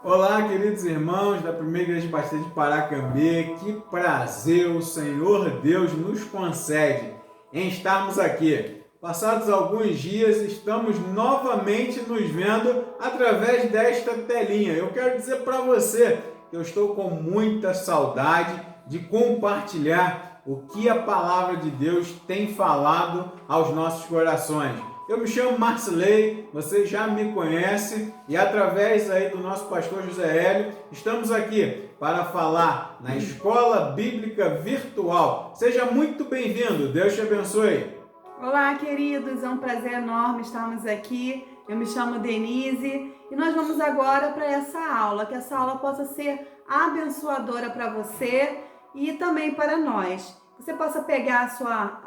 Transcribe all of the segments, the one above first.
Olá, queridos irmãos da Primeira Igreja Batista de Paracambi, que prazer o Senhor Deus nos concede em estarmos aqui. Passados alguns dias, estamos novamente nos vendo através desta telinha. Eu quero dizer para você que eu estou com muita saudade de compartilhar o que a Palavra de Deus tem falado aos nossos corações. Eu me chamo Marcilei, você já me conhece e através aí do nosso pastor José Hélio, estamos aqui para falar na Escola Bíblica Virtual. Seja muito bem-vindo, Deus te abençoe. Olá, queridos, é um prazer enorme estarmos aqui. Eu me chamo Denise e nós vamos agora para essa aula, que essa aula possa ser abençoadora para você e também para nós. Você possa pegar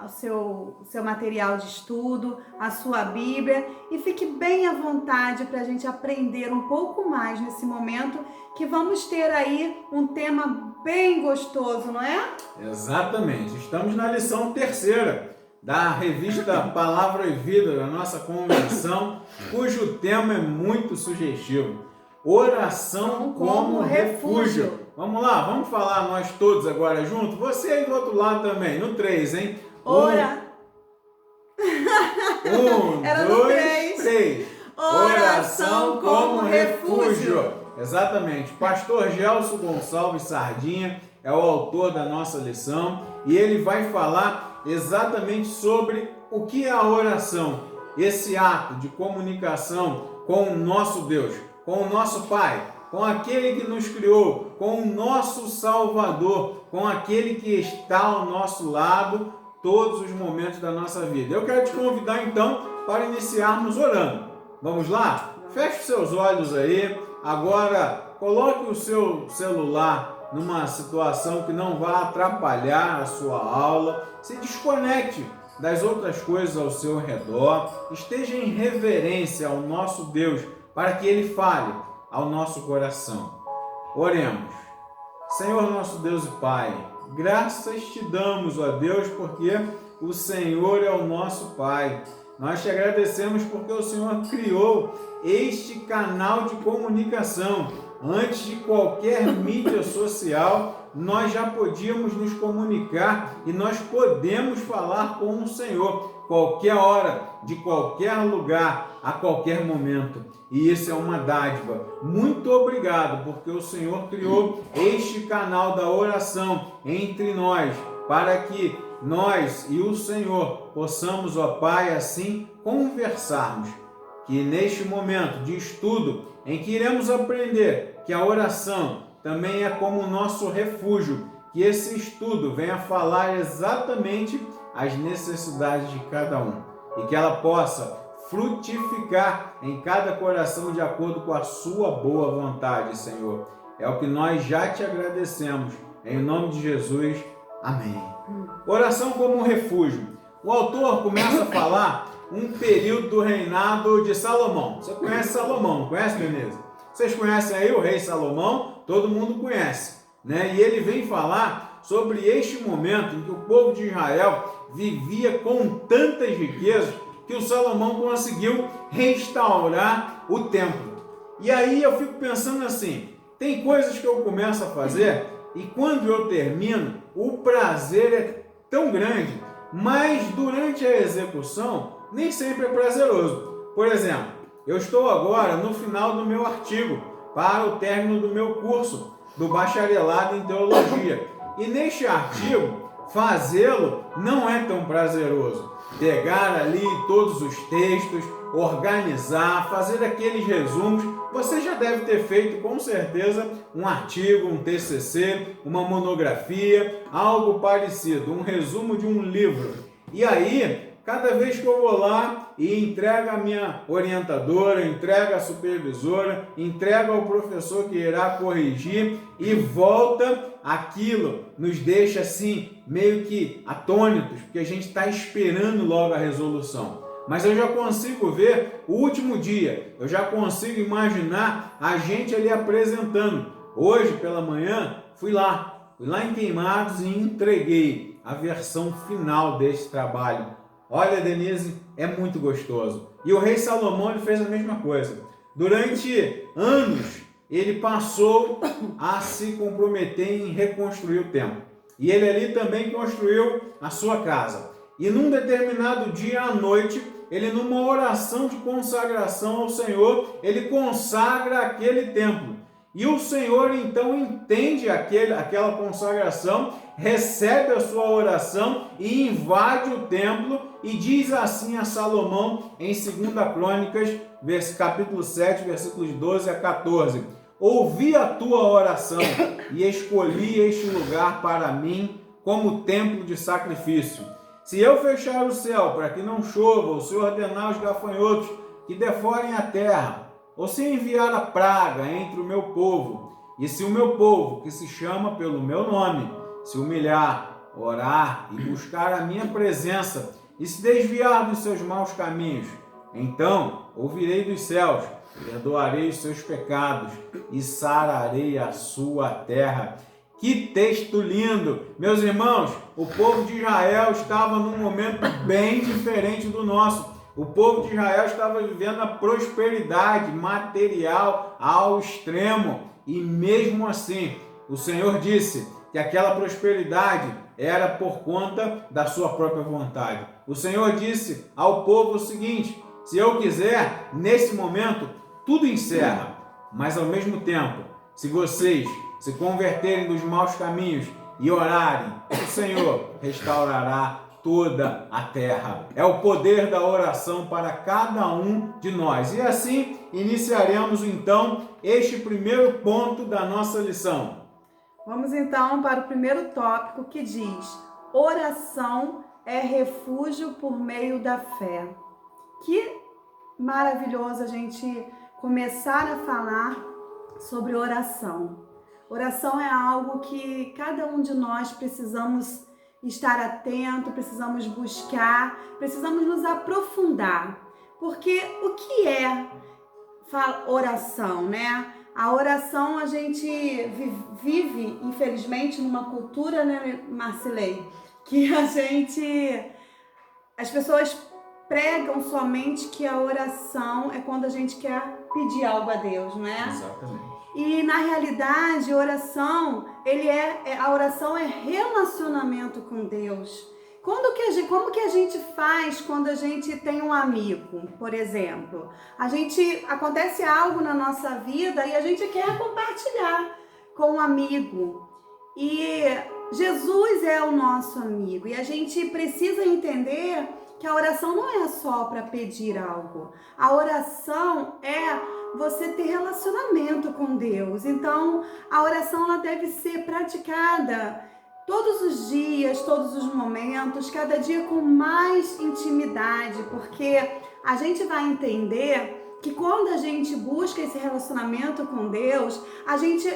o seu material de estudo, a sua Bíblia e fique bem à vontade para a gente aprender um pouco mais nesse momento, que vamos ter aí um tema bem gostoso, não é? Exatamente, estamos na lição 3ª da revista Palavra e Vida, da nossa convenção, cujo tema é muito sugestivo: oração como refúgio. Vamos lá, vamos falar nós todos agora juntos? Você aí do outro lado também, no 3, hein? Era no 2, 3. Oração como refúgio. Exatamente. Pastor Gelson Gonçalves Sardinha é o autor da nossa lição e ele vai falar exatamente sobre o que é a oração, esse ato de comunicação com o nosso Deus, com o nosso Pai, com aquele que nos criou, com o nosso Salvador, com aquele que está ao nosso lado todos os momentos da nossa vida. Eu quero te convidar então para iniciarmos orando. Vamos lá? Feche os seus olhos aí. Agora coloque o seu celular numa situação que não vá atrapalhar a sua aula. Se desconecte das outras coisas ao seu redor. Esteja em reverência ao nosso Deus para que Ele fale ao nosso coração. Oremos. Senhor nosso Deus e Pai, graças te damos, ó Deus, porque o Senhor é o nosso Pai. Nós te agradecemos porque o Senhor criou este canal de comunicação. Antes de qualquer mídia social, nós já podíamos nos comunicar e nós podemos falar com o Senhor qualquer hora, de qualquer lugar, a qualquer momento. E isso é uma dádiva. Muito obrigado, porque o Senhor criou este canal da oração entre nós, para que nós e o Senhor possamos, ó Pai, assim conversarmos. Que neste momento de estudo, em que iremos aprender que a oração também é como o nosso refúgio, que esse estudo venha falar exatamente as necessidades de cada um e que ela possa frutificar em cada coração de acordo com a sua boa vontade, Senhor. É o que nós já te agradecemos. Em nome de Jesus, amém. Oração como um refúgio. O autor começa a falar um período do reinado de Salomão. Você conhece Salomão, não conhece, Denise? Vocês conhecem aí o rei Salomão? Todo mundo conhece, né? E ele vem falar sobre este momento em que o povo de Israel vivia com tantas riquezas que o Salomão conseguiu restaurar o templo. E aí eu fico pensando assim, tem coisas que eu começo a fazer e quando eu termino, o prazer é tão grande, mas durante a execução nem sempre é prazeroso. Por exemplo, eu estou agora no final do meu artigo para o término do meu curso do bacharelado em teologia. E neste artigo, fazê-lo não é tão prazeroso. Pegar ali todos os textos, organizar, fazer aqueles resumos. Você já deve ter feito com certeza um artigo, um TCC, uma monografia, algo parecido, um resumo de um livro. E aí, cada vez que eu vou lá e entrego a minha orientadora, entrego a supervisora, entrego ao professor que irá corrigir e volta, aquilo nos deixa assim meio que atônitos, porque a gente está esperando logo a resolução. Mas eu já consigo ver o último dia, eu já consigo imaginar a gente ali apresentando. Hoje pela manhã fui lá em Queimados e entreguei a versão final desse trabalho. Olha, Denise, é muito gostoso. E o rei Salomão ele fez a mesma coisa. Durante anos, ele passou a se comprometer em reconstruir o templo. E ele ali também construiu a sua casa. E num determinado dia à noite, ele, numa oração de consagração ao Senhor, ele consagra aquele templo. E o Senhor então entende aquela consagração, recebe a sua oração e invade o templo e diz assim a Salomão em 2 Crônicas, capítulo 7, versículos 12 a 14: ouvi a tua oração e escolhi este lugar para mim como templo de sacrifício. Se eu fechar o céu para que não chova, ou se ordenar os gafanhotos que devorem a terra, ou se enviar a praga entre o meu povo, e se o meu povo, que se chama pelo meu nome, se humilhar, orar e buscar a minha presença, e se desviar dos seus maus caminhos, então ouvirei dos céus, perdoarei os seus pecados e sararei a sua terra. Que texto lindo! Meus irmãos, o povo de Israel estava num momento bem diferente do nosso. O povo de Israel estava vivendo a prosperidade material ao extremo. E mesmo assim, o Senhor disse que aquela prosperidade era por conta da sua própria vontade. O Senhor disse ao povo o seguinte: se eu quiser, nesse momento, tudo encerra. Mas ao mesmo tempo, se vocês se converterem dos maus caminhos e orarem, o Senhor restaurará toda a terra. É o poder da oração para cada um de nós. E assim iniciaremos então este primeiro ponto da nossa lição. Vamos então para o primeiro tópico, que diz: oração é refúgio por meio da fé. Que maravilhoso a gente começar a falar sobre oração. Oração é algo que cada um de nós precisamos estar atento, precisamos buscar, precisamos nos aprofundar. Porque o que é oração, né? A oração, a gente vive, infelizmente, numa cultura, né, Marcilei, que as pessoas pregam somente que a oração é quando a gente quer pedir algo a Deus, não é? Exatamente. E na realidade, a oração é relacionamento com Deus. Como que a gente faz quando a gente tem um amigo, por exemplo? Acontece algo na nossa vida e a gente quer compartilhar com um amigo. E Jesus é o nosso amigo. E a gente precisa entender que a oração não é só para pedir algo. A oração é você ter relacionamento com Deus. Então, a oração ela deve ser praticada todos os dias, todos os momentos, cada dia com mais intimidade, porque a gente vai entender que quando a gente busca esse relacionamento com Deus, a gente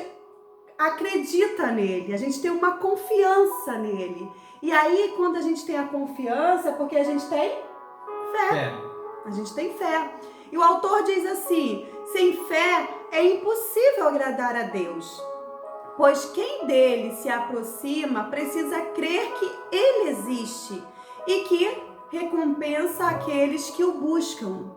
acredita nele, a gente tem uma confiança nele. E aí, quando a gente tem a confiança, é porque a gente tem fé. A gente tem fé. E o autor diz assim: sem fé é impossível agradar a Deus, pois quem dele se aproxima precisa crer que ele existe e que recompensa aqueles que o buscam.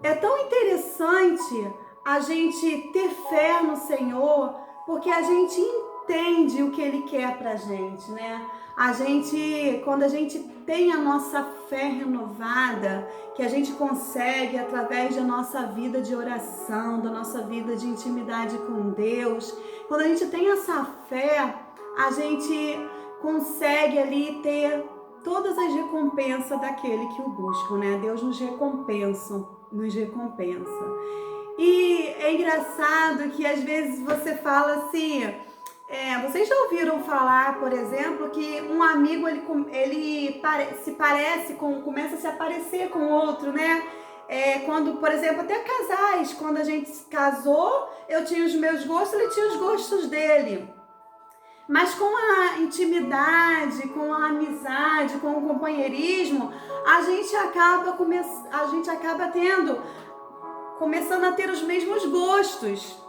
É tão interessante a gente ter fé no Senhor, porque a gente entende o que Ele quer pra gente, né? Quando a gente tem a nossa fé renovada, que a gente consegue, através da nossa vida de oração, da nossa vida de intimidade com Deus, quando a gente tem essa fé, a gente consegue ali ter todas as recompensas daquele que o busca, né? Deus nos recompensa. E é engraçado que às vezes você fala assim, vocês já ouviram falar, por exemplo, que um amigo começa a se aparecer com outro, né? Quando, por exemplo, até casais, quando a gente se casou, eu tinha os meus gostos, ele tinha os gostos dele. Mas com a intimidade, com a amizade, com o companheirismo, a gente acaba começando a ter os mesmos gostos.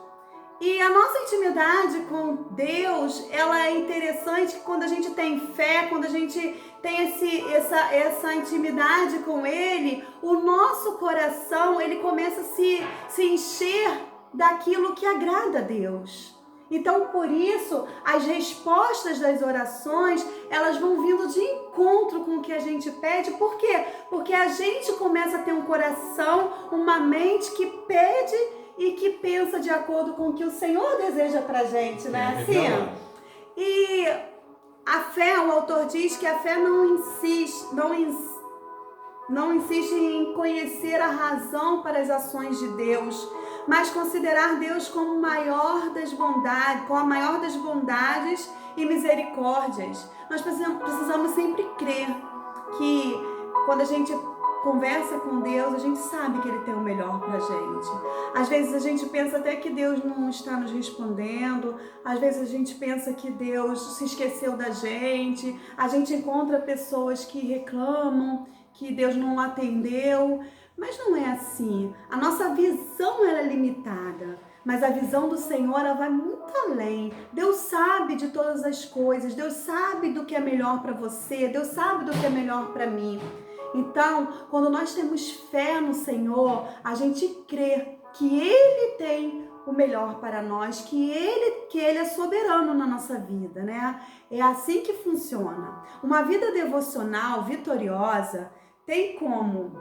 E a nossa intimidade com Deus, ela é interessante quando a gente tem fé, quando a gente tem essa intimidade com Ele, o nosso coração, ele começa a se encher daquilo que agrada a Deus. Então, por isso, as respostas das orações, elas vão vindo de encontro com o que a gente pede. Por quê? Porque a gente começa a ter um coração, uma mente que pede e que pensa de acordo com o que o Senhor deseja pra gente, né? Assim, e a fé, o autor diz que a fé não insiste em conhecer a razão para as ações de Deus, mas considerar Deus como a maior das bondades e misericórdias. Nós precisamos sempre crer que quando a gente conversa com Deus, a gente sabe que Ele tem o melhor pra gente. Às vezes a gente pensa até que Deus não está nos respondendo, às vezes a gente pensa que Deus se esqueceu da gente, a gente encontra pessoas que reclamam que Deus não atendeu, mas não é assim. A nossa visão é limitada, mas a visão do Senhor ela vai muito além. Deus sabe de todas as coisas, Deus sabe do que é melhor para você, Deus sabe do que é melhor para mim. Então, quando nós temos fé no Senhor, a gente crê que Ele tem o melhor para nós, que Ele é soberano na nossa vida, né? É assim que funciona. Uma vida devocional vitoriosa tem como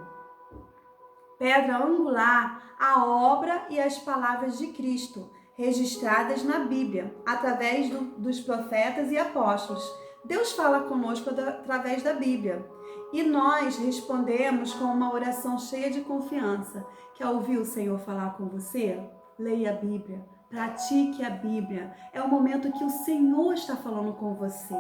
pedra angular a obra e as palavras de Cristo, registradas na Bíblia, através dos profetas e apóstolos. Deus fala conosco através da Bíblia. E nós respondemos com uma oração cheia de confiança. Quer ouvir o Senhor falar com você? Leia a Bíblia, pratique a Bíblia. É o momento que o Senhor está falando com você.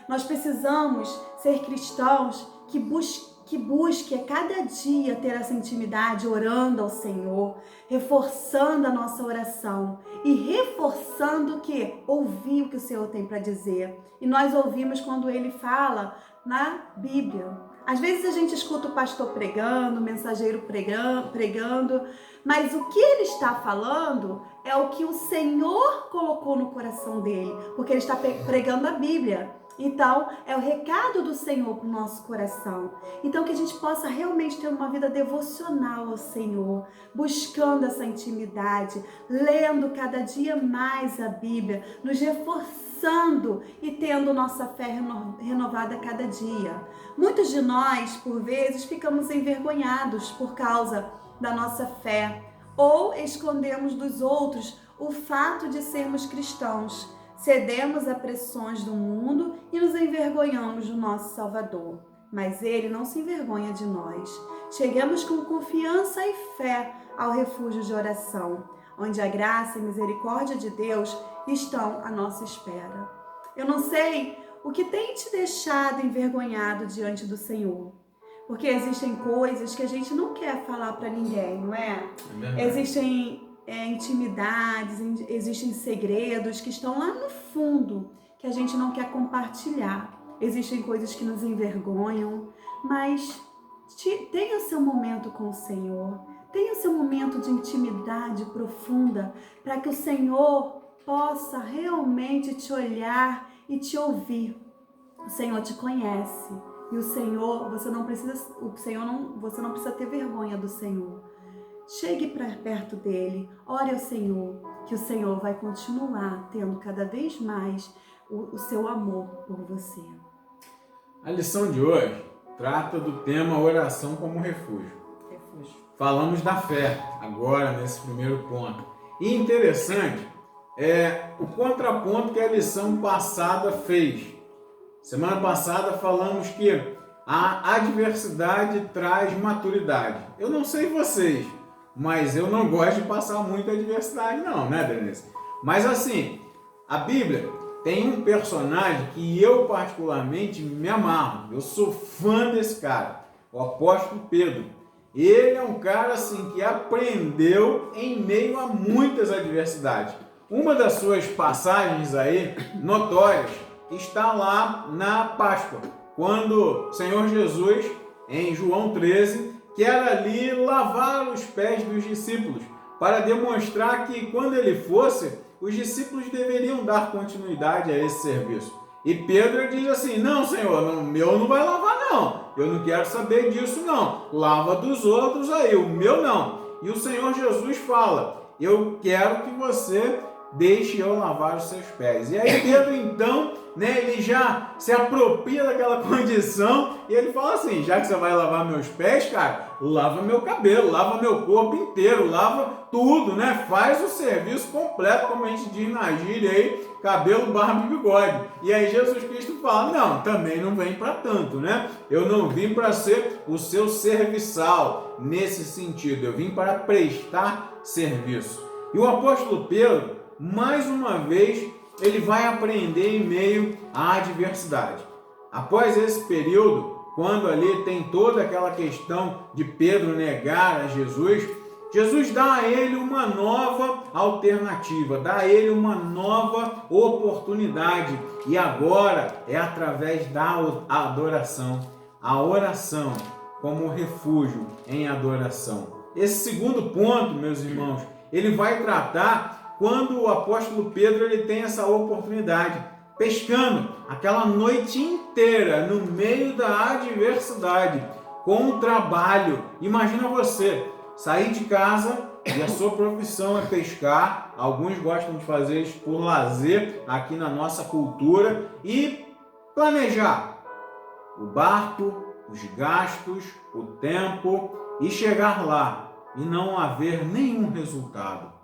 Nós precisamos ser cristãos que busque a cada dia ter essa intimidade, orando ao Senhor, reforçando a nossa oração e reforçando o que? Ouvir o que o Senhor tem para dizer. E nós ouvimos quando Ele fala na Bíblia. Às vezes a gente escuta o pastor pregando, o mensageiro pregando, mas o que ele está falando é o que o Senhor colocou no coração dele, porque ele está pregando a Bíblia. Então, é o recado do Senhor para o nosso coração. Então, que a gente possa realmente ter uma vida devocional ao Senhor, buscando essa intimidade, lendo cada dia mais a Bíblia, nos reforçando e tendo nossa fé renovada a cada dia. Muitos de nós, por vezes, ficamos envergonhados por causa da nossa fé ou escondemos dos outros o fato de sermos cristãos. Cedemos a pressões do mundo e nos envergonhamos do nosso Salvador. Mas Ele não se envergonha de nós. Chegamos com confiança e fé ao refúgio de oração, onde a graça e misericórdia de Deus estão à nossa espera. Eu não sei o que tem te deixado envergonhado diante do Senhor, porque existem coisas que a gente não quer falar para ninguém, não é? Existem intimidades, existem segredos que estão lá no fundo, que a gente não quer compartilhar. Existem coisas que nos envergonham, mas tenha seu momento com o Senhor, tenha seu momento de intimidade profunda, para que o Senhor possa realmente te olhar e te ouvir. O Senhor te conhece e o Senhor, você não precisa ter vergonha do Senhor. Chegue para perto dele, ore ao Senhor, que o Senhor vai continuar tendo cada vez mais o seu amor por você. A lição de hoje trata do tema oração como refúgio. Falamos da fé agora nesse primeiro ponto. E interessante é o contraponto que a lição passada fez. Semana passada falamos que a adversidade traz maturidade. Eu não sei vocês, mas eu não gosto de passar muita adversidade não, né, Denise? Mas assim, a Bíblia tem um personagem que eu particularmente me amarro. Eu sou fã desse cara, o apóstolo Pedro. Ele é um cara assim que aprendeu em meio a muitas adversidades. Uma das suas passagens aí, notórias, está lá na Páscoa, quando o Senhor Jesus, em João 13, quer ali lavar os pés dos discípulos, para demonstrar que quando ele fosse, os discípulos deveriam dar continuidade a esse serviço. E Pedro diz assim: não, Senhor, o meu não vai lavar não, eu não quero saber disso não, lava dos outros aí, o meu não. E o Senhor Jesus fala: eu quero que você deixe eu lavar os seus pés. E aí Pedro então, ele já se apropria daquela condição e ele fala assim, já que você vai lavar meus pés, cara, lava meu cabelo, lava meu corpo inteiro, lava tudo, faz o serviço completo, como a gente diz na gíria aí, cabelo, barba e bigode. E aí Jesus Cristo fala, não, também não vem para tanto, eu não vim para ser o seu serviçal nesse sentido, eu vim para prestar serviço. E o apóstolo Pedro, mais uma vez, ele vai aprender em meio à adversidade. Após esse período, quando ali tem toda aquela questão de Pedro negar a Jesus, Jesus dá a ele uma nova alternativa, dá a ele uma nova oportunidade. E agora é através da adoração, a oração como refúgio em adoração. Esse segundo ponto, meus irmãos, ele vai tratar quando o apóstolo Pedro ele tem essa oportunidade, pescando aquela noite inteira no meio da adversidade, com o trabalho. Imagina você sair de casa e a sua profissão é pescar, alguns gostam de fazer isso por lazer aqui na nossa cultura, e planejar o barco, os gastos, o tempo e chegar lá e não haver nenhum resultado.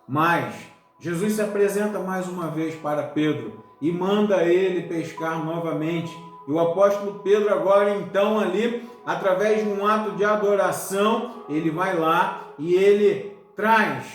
Mas Jesus se apresenta mais uma vez para Pedro e manda ele pescar novamente. E o apóstolo Pedro agora então ali, através de um ato de adoração, ele vai lá e ele traz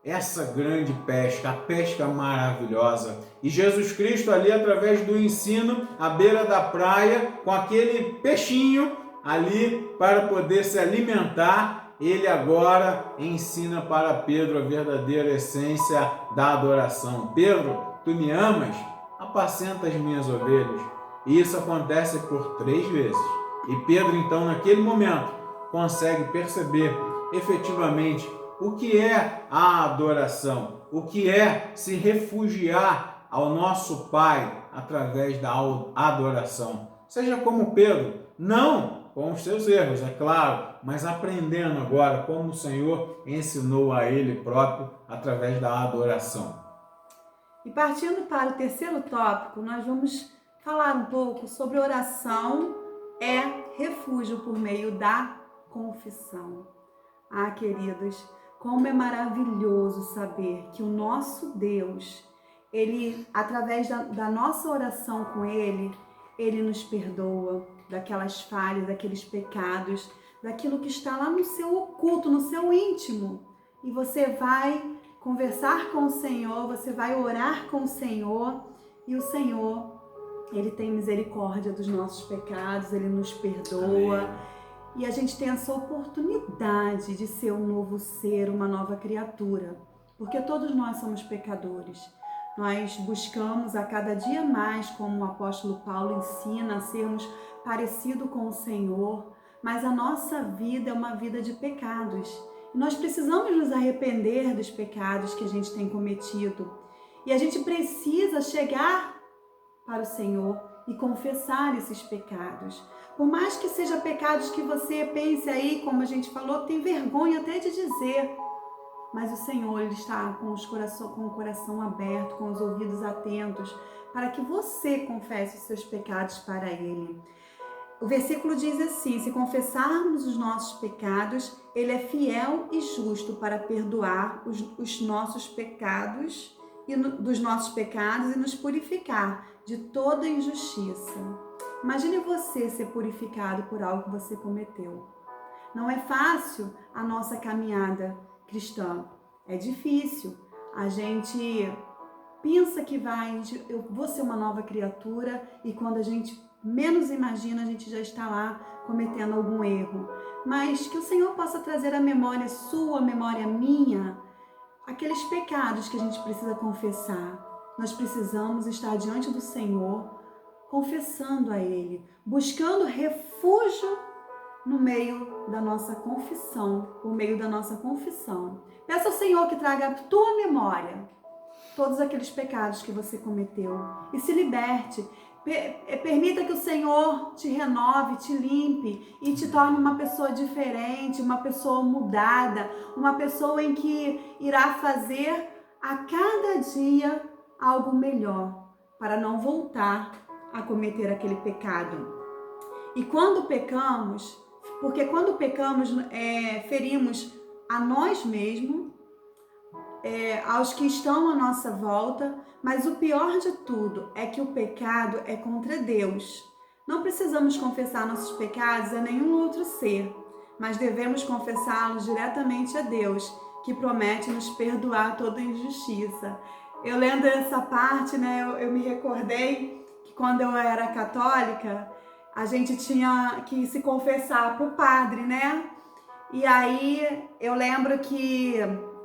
essa grande pesca, a pesca maravilhosa. E Jesus Cristo ali, através do ensino à beira da praia, com aquele peixinho ali para poder se alimentar, ele agora ensina para Pedro a verdadeira essência da adoração. Pedro, tu me amas? Apacenta as minhas ovelhas. E isso acontece por 3 vezes. E Pedro, então, naquele momento, consegue perceber efetivamente o que é a adoração, o que é se refugiar ao nosso Pai através da adoração. Seja como Pedro, não com os seus erros, é claro, mas aprendendo agora como o Senhor ensinou a ele próprio através da adoração. E partindo para o terceiro tópico, nós vamos falar um pouco sobre oração é refúgio por meio da confissão. Ah, queridos, como é maravilhoso saber que o nosso Deus, Ele, através da nossa oração com Ele nos perdoa daquelas falhas, daqueles pecados, daquilo que está lá no seu oculto, no seu íntimo. E você vai conversar com o Senhor, você vai orar com o Senhor, e o Senhor, Ele tem misericórdia dos nossos pecados, Ele nos perdoa. Amém. E a gente tem essa oportunidade de ser um novo ser, uma nova criatura, porque todos nós somos pecadores. Nós buscamos a cada dia mais, como o apóstolo Paulo ensina, a sermos parecidos com o Senhor, mas a nossa vida é uma vida de pecados. E nós precisamos nos arrepender dos pecados que a gente tem cometido. E a gente precisa chegar para o Senhor e confessar esses pecados. Por mais que sejam pecados que você pense aí, como a gente falou, tem vergonha até de dizer, mas o Senhor, Ele está com o coração aberto, com os ouvidos atentos, para que você confesse os seus pecados para Ele. O versículo diz assim: se confessarmos os nossos pecados, Ele é fiel e justo para perdoar os nossos pecados dos nossos pecados e nos purificar de toda injustiça. Imagine você ser purificado por algo que você cometeu. Não é fácil a nossa caminhada cristã, é difícil. A gente pensa que eu vou ser uma nova criatura, e quando a gente menos imagina, a gente já está lá cometendo algum erro. Mas que o Senhor possa trazer à memória sua, à memória minha, aqueles pecados que a gente precisa confessar. Nós precisamos estar diante do Senhor, confessando a Ele, buscando refúgio no meio da nossa confissão, por meio da nossa confissão. Peça ao Senhor que traga à tua memória todos aqueles pecados que você cometeu e se liberte. Permita que o Senhor te renove, te limpe e te torne uma pessoa diferente, uma pessoa mudada, uma pessoa em que irá fazer a cada dia algo melhor, para não voltar a cometer aquele pecado. E quando pecamos, porque quando pecamos, ferimos a nós mesmos, aos que estão à nossa volta, mas o pior de tudo é que o pecado é contra Deus. Não precisamos confessar nossos pecados a nenhum outro ser, mas devemos confessá-los diretamente a Deus, que promete nos perdoar toda injustiça. Eu lendo essa parte, eu me recordei que quando eu era católica, a gente tinha que se confessar para o padre, E aí eu lembro que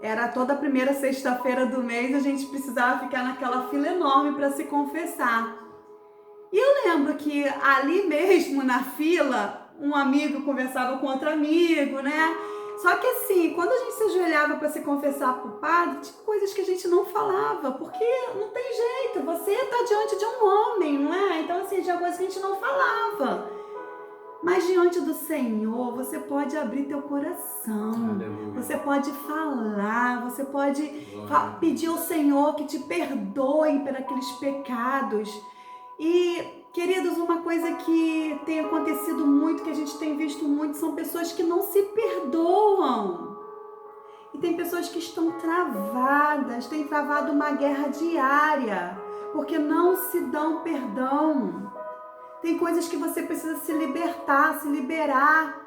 era toda a primeira sexta-feira do mês, a gente precisava ficar naquela fila enorme para se confessar. E eu lembro que ali mesmo na fila, um amigo conversava com outro amigo, Só que assim, quando a gente se ajoelhava para se confessar para o padre, tinha coisas que a gente não falava, porque não tem jeito, você está diante de um homem, não é? Então assim, tinha coisas que a gente não falava. Mas diante do Senhor, você pode abrir teu coração, Aleluia. Você pode falar, você pode pedir ao Senhor que te perdoe por aqueles pecados. E, queridos, uma coisa que tem acontecido muito, que a gente tem visto muito, são pessoas que não se perdoam. E tem pessoas que estão travadas, têm travado uma guerra diária, porque não se dão perdão. Tem coisas que você precisa se libertar, se liberar.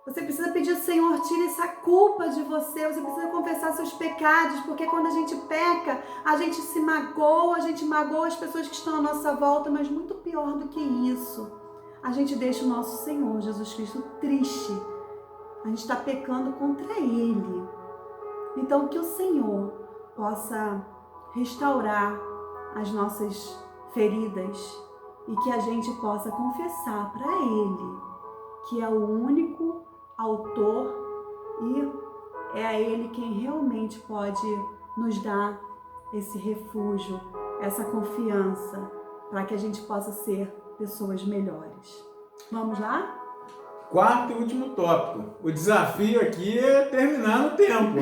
Você precisa pedir ao Senhor, tire essa culpa de você. Você precisa confessar seus pecados, porque quando a gente peca, a gente se magoa, a gente magoa as pessoas que estão à nossa volta, mas muito pior do que isso, a gente deixa o nosso Senhor Jesus Cristo triste. A gente está pecando contra Ele. Então, que o Senhor possa restaurar as nossas feridas e que a gente possa confessar para Ele que é o único autor e é a Ele quem realmente pode nos dar esse refúgio, essa confiança, para que a gente possa ser pessoas melhores. Vamos lá? Quarto e último tópico. O desafio aqui é terminar no tempo.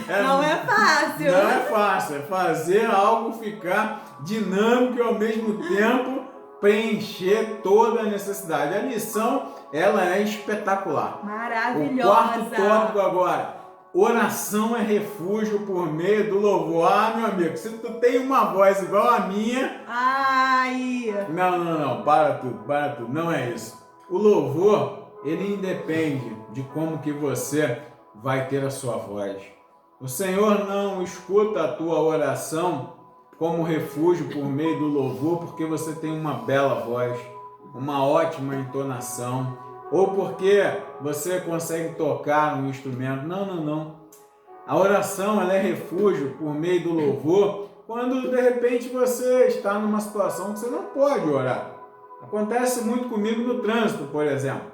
Não é fácil. Não é fácil. É fazer algo ficar dinâmico e ao mesmo tempo preencher toda a necessidade. A lição, ela é espetacular. Maravilhosa. O quarto tópico agora. Oração é refúgio por meio do louvor. Ah, meu amigo, se tu tem uma voz igual a minha... Ai! Não. Para tudo. Não é isso. O louvor, ele independe de como que você vai ter a sua voz. O Senhor não escuta a tua oração como refúgio por meio do louvor porque você tem uma bela voz, uma ótima entonação, ou porque você consegue tocar um instrumento. Não. A oração, ela é refúgio por meio do louvor quando de repente você está numa situação que você não pode orar. Acontece muito comigo no trânsito, por exemplo.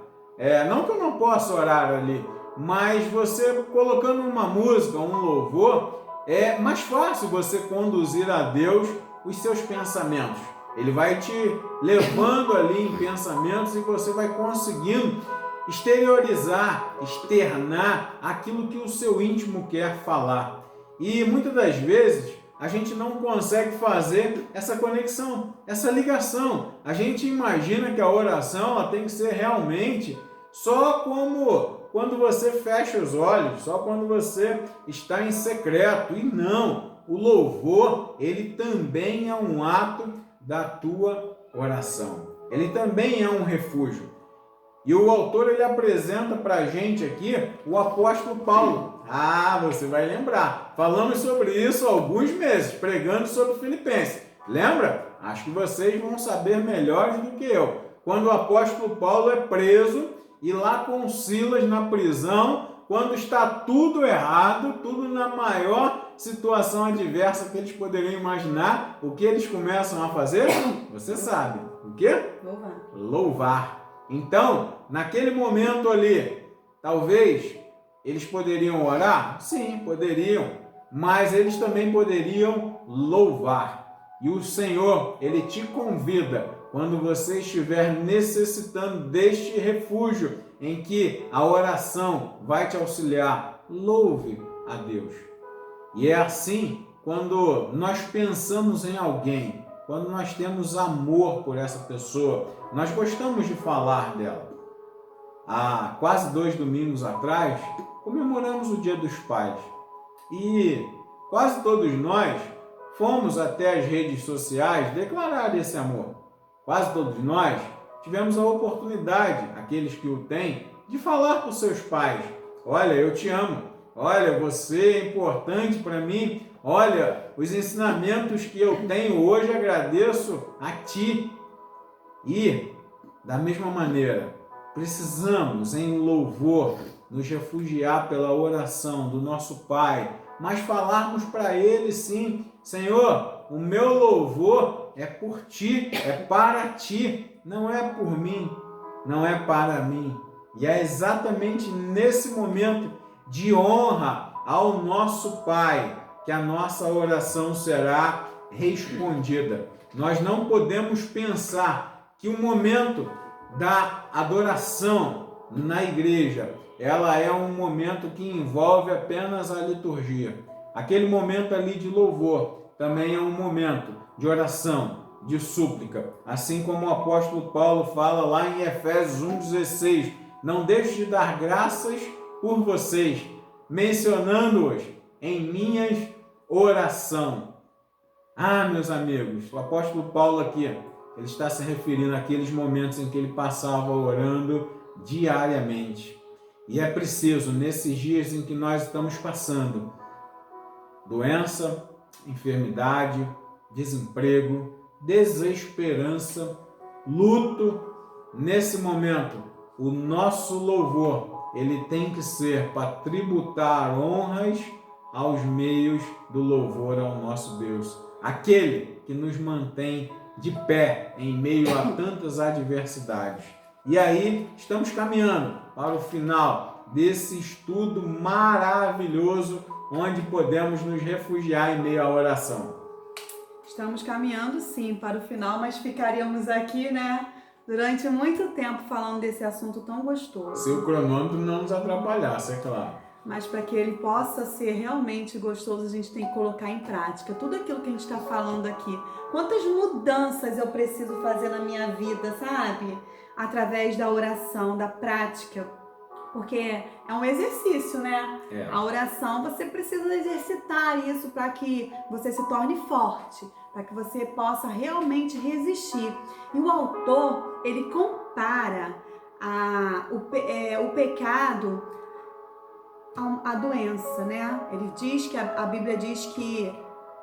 Não que eu não possa orar ali, mas você colocando uma música, um louvor, é mais fácil você conduzir a Deus os seus pensamentos. Ele vai te levando ali em pensamentos e você vai conseguindo exteriorizar, externar aquilo que o seu íntimo quer falar. E muitas das vezes a gente não consegue fazer essa conexão, essa ligação. A gente imagina que a oração ela tem que ser realmente só como quando você fecha os olhos, só quando você está em secreto. E não, o louvor, ele também é um ato da tua oração. Ele também é um refúgio. E o autor, ele apresenta para a gente aqui o apóstolo Paulo. Ah, você vai lembrar. Falamos sobre isso há alguns meses, pregando sobre Filipenses. Lembra? Acho que vocês vão saber melhor do que eu. Quando o apóstolo Paulo é preso e lá com Silas na prisão, quando está tudo errado, tudo na maior situação adversa que eles poderiam imaginar, o que eles começam a fazer? Você sabe. O quê? Louvar. Então, naquele momento ali, talvez eles poderiam orar? Sim, poderiam. Mas eles também poderiam louvar. E o Senhor, Ele te convida, quando você estiver necessitando deste refúgio, em que a oração vai te auxiliar, louve a Deus. E é assim, quando nós pensamos em alguém, quando nós temos amor por essa pessoa, nós gostamos de falar dela. Há quase 2 domingos atrás, comemoramos o Dia dos Pais. E quase todos nós fomos até as redes sociais declarar esse amor. Quase todos nós tivemos a oportunidade, aqueles que o têm, de falar para os seus pais: olha, eu te amo, olha, você é importante para mim, olha, os ensinamentos que eu tenho hoje agradeço a ti. E, da mesma maneira, precisamos, em louvor, nos refugiar pela oração do nosso Pai, mas falarmos para Ele sim: Senhor, o meu louvor é por Ti, é para Ti, não é por mim, não é para mim. E é exatamente nesse momento de honra ao nosso Pai que a nossa oração será respondida. Nós não podemos pensar que o momento da adoração na igreja, ela é um momento que envolve apenas a liturgia. Aquele momento ali de louvor também é um momento de oração, de súplica. Assim como o apóstolo Paulo fala lá em Efésios 1,16, não deixe de dar graças por vocês, mencionando-os em minhas orações. Meus amigos, o apóstolo Paulo aqui, ele está se referindo àqueles momentos em que ele passava orando diariamente. E é preciso, nesses dias em que nós estamos passando, doença, enfermidade, desemprego, desesperança, luto, nesse momento, o nosso louvor, ele tem que ser para tributar honras aos meios do louvor ao nosso Deus, aquele que nos mantém de pé em meio a tantas adversidades. E aí, estamos caminhando para o final desse estudo maravilhoso, onde podemos nos refugiar em meio à oração. Estamos caminhando sim para o final, mas ficaríamos aqui, durante muito tempo falando desse assunto tão gostoso. Se o cronômetro não nos atrapalhasse, é claro. Mas para que ele possa ser realmente gostoso, a gente tem que colocar em prática tudo aquilo que a gente está falando aqui. Quantas mudanças eu preciso fazer na minha vida, sabe? Através da oração, da prática. Porque é um exercício, né? A oração, você precisa exercitar isso para que você se torne forte, para que você possa realmente resistir. E o autor, ele compara o pecado a doença, né? Ele diz que a Bíblia diz que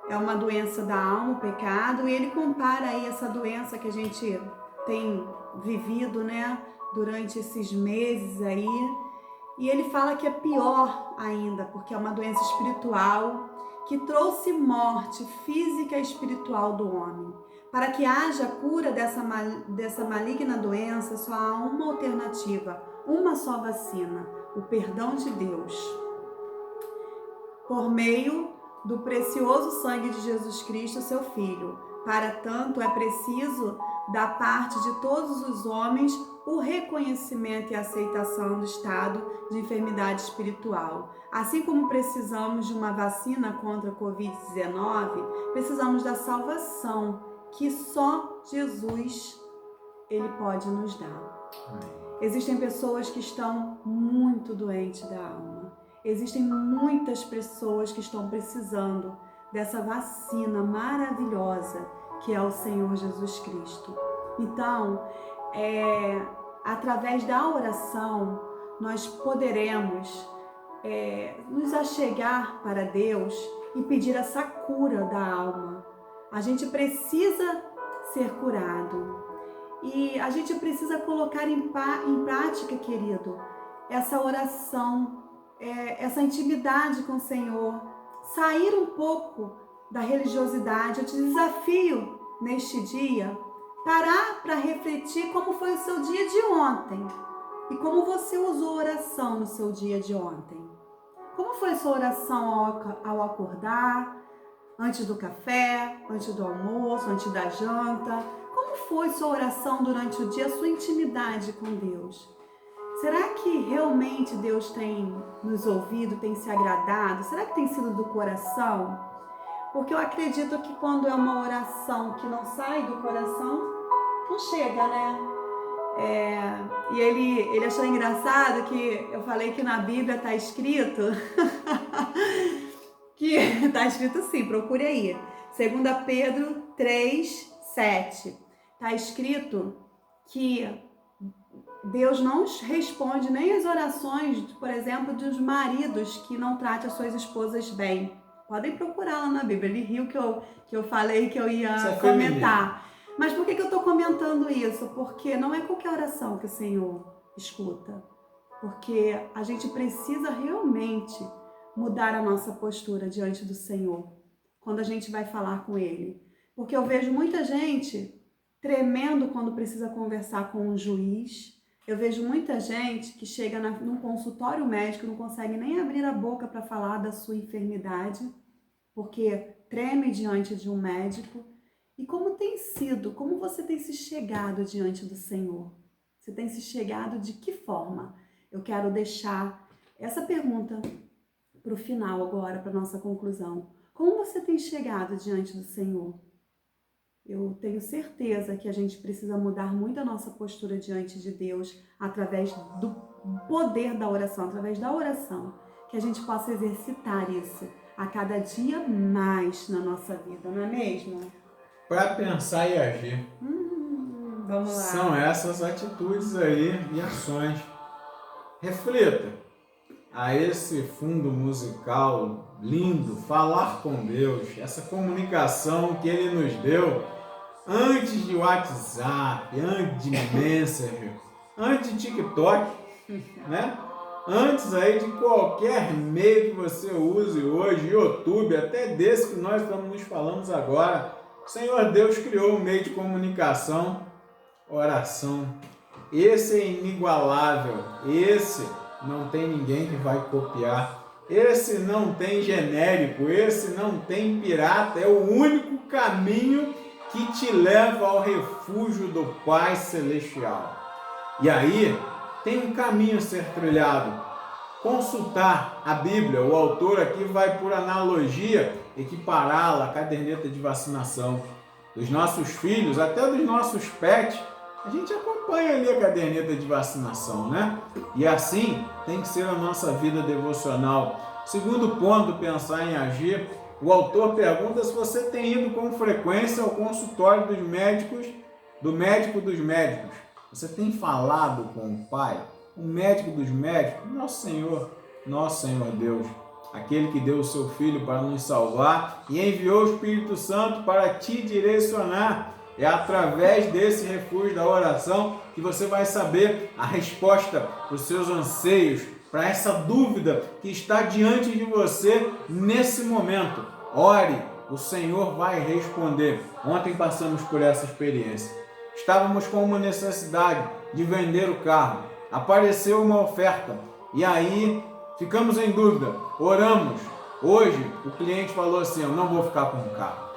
é uma doença da alma, o pecado, e ele compara aí essa doença que a gente tem vivido, durante esses meses aí, e ele fala que é pior ainda, porque é uma doença espiritual que trouxe morte física e espiritual do homem. Para que haja cura dessa maligna doença, só há uma alternativa, uma só vacina: o perdão de Deus, por meio do precioso sangue de Jesus Cristo, seu Filho. Para tanto, é preciso, da parte de todos os homens, o reconhecimento e aceitação do estado de enfermidade espiritual. Assim como precisamos de uma vacina contra a Covid-19, precisamos da salvação que só Jesus ele pode nos dar. Existem pessoas que estão muito doentes da alma. Existem muitas pessoas que estão precisando dessa vacina maravilhosa que é o Senhor Jesus Cristo. Então, através da oração, nós poderemos nos achegar para Deus e pedir essa cura da alma. A gente precisa ser curado. E a gente precisa colocar em prática, querido, essa oração, essa intimidade com o Senhor. Sair um pouco da religiosidade. Eu te desafio neste dia, parar para refletir como foi o seu dia de ontem e como você usou a oração no seu dia de ontem. Como foi a sua oração ao acordar? Antes do café, antes do almoço, antes da janta? Como foi sua oração durante o dia, sua intimidade com Deus? Será que realmente Deus tem nos ouvido, tem se agradado? Será que tem sido do coração? Porque eu acredito que quando é uma oração que não sai do coração, não chega, né? E ele achou engraçado que eu falei que na Bíblia está escrito, que está escrito assim, procure aí, 2 Pedro 3, 7, está escrito que Deus não responde nem as orações, por exemplo, dos maridos que não tratam as suas esposas bem. Podem procurar lá na Bíblia. Ele riu que eu falei que eu ia comentar. Mas por que eu estou comentando isso? Porque não é qualquer oração que o Senhor escuta. Porque a gente precisa realmente mudar a nossa postura diante do Senhor quando a gente vai falar com Ele. Porque eu vejo muita gente tremendo quando precisa conversar com um juiz. Eu vejo muita gente que chega num consultório médico e não consegue nem abrir a boca para falar da sua enfermidade, porque treme diante de um médico. E como você tem se chegado diante do Senhor? Você tem se chegado de que forma? Eu quero deixar essa pergunta para o final agora, para a nossa conclusão. Como você tem chegado diante do Senhor? Eu tenho certeza que a gente precisa mudar muito a nossa postura diante de Deus através do poder da oração, através da oração, que a gente possa exercitar isso a cada dia mais na nossa vida, não é mesmo? Para pensar e agir. Vamos lá. São essas atitudes aí e ações. Reflita a esse fundo musical lindo, falar com Deus, essa comunicação que Ele nos deu antes de WhatsApp, antes de Messenger, antes de TikTok, né? Antes aí de qualquer meio que você use hoje, YouTube, até desse que nós estamos nos falando agora, o Senhor Deus criou um meio de comunicação, oração. Esse é inigualável, esse não tem ninguém que vai copiar, esse não tem genérico, esse não tem pirata, é o único caminho que te leva ao refúgio do Pai Celestial. E aí, tem um caminho a ser trilhado. Consultar a Bíblia. O autor aqui vai, por analogia, equipará-la à caderneta de vacinação. Dos nossos filhos, até dos nossos pets, a gente acompanha ali a caderneta de vacinação, né? E assim tem que ser a nossa vida devocional. Segundo ponto, pensar em agir. O autor pergunta se você tem ido com frequência ao consultório dos médicos, do médico dos médicos. Você tem falado com o Pai, o médico dos médicos, nosso Senhor Deus, aquele que deu o seu Filho para nos salvar e enviou o Espírito Santo para te direcionar. É através desse refúgio da oração que você vai saber a resposta para os seus anseios, para essa dúvida que está diante de você nesse momento. Ore, o Senhor vai responder. Ontem passamos por essa experiência. Estávamos com uma necessidade de vender o carro. Apareceu uma oferta e aí ficamos em dúvida. Oramos. Hoje o cliente falou assim: eu não vou ficar com o carro.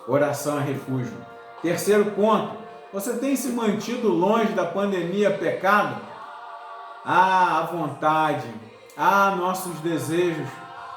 Oração é refúgio. Terceiro ponto, você tem se mantido longe da pandemia pecado? A vontade, nossos desejos.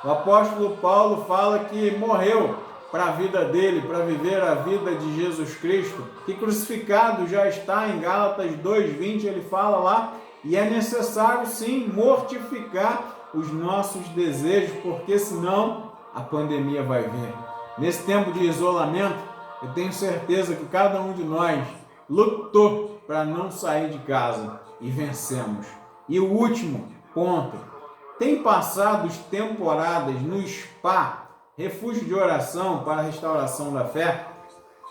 O apóstolo Paulo fala que morreu para a vida dele, para viver a vida de Jesus Cristo, que crucificado já está em Gálatas 2:20, ele fala lá, e é necessário sim mortificar os nossos desejos, porque senão a pandemia vai vir. Nesse tempo de isolamento, eu tenho certeza que cada um de nós lutou para não sair de casa e vencemos. E o último ponto, tem passado temporadas no spa, refúgio de oração para a restauração da fé?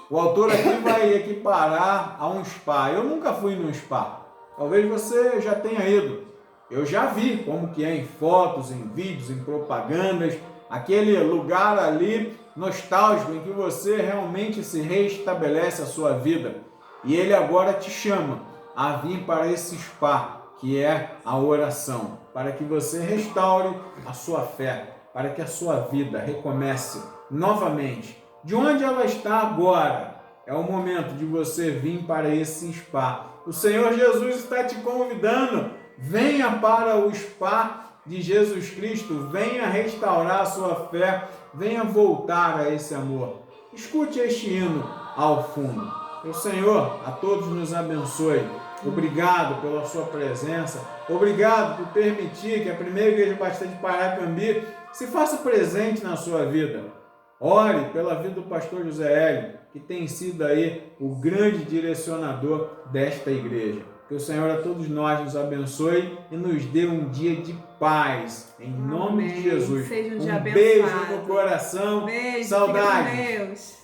O autor aqui vai equiparar a um spa. Eu nunca fui num spa, talvez você já tenha ido. Eu já vi como que é em fotos, em vídeos, em propagandas, aquele lugar ali nostálgico em que você realmente se restabelece a sua vida. E ele agora te chama a vir para esse spa, que é a oração, para que você restaure a sua fé. para que a sua vida recomece novamente. De onde ela está agora, é o momento de você vir para esse spa. O Senhor Jesus está te convidando. Venha para o spa de Jesus Cristo. Venha restaurar a sua fé. Venha voltar a esse amor. Escute este hino ao fundo. Que o Senhor a todos nos abençoe. Obrigado pela sua presença. Obrigado por permitir que a Primeira Igreja Batista de Paracambi se faça presente na sua vida. Ore pela vida do pastor José Hélio, que tem sido aí o grande direcionador desta igreja. Que o Senhor a todos nós nos abençoe e nos dê um dia de paz. Em nome de Jesus. Seja um dia beijo abençoado. no coração. Beijo, Saudades. fica com Deus.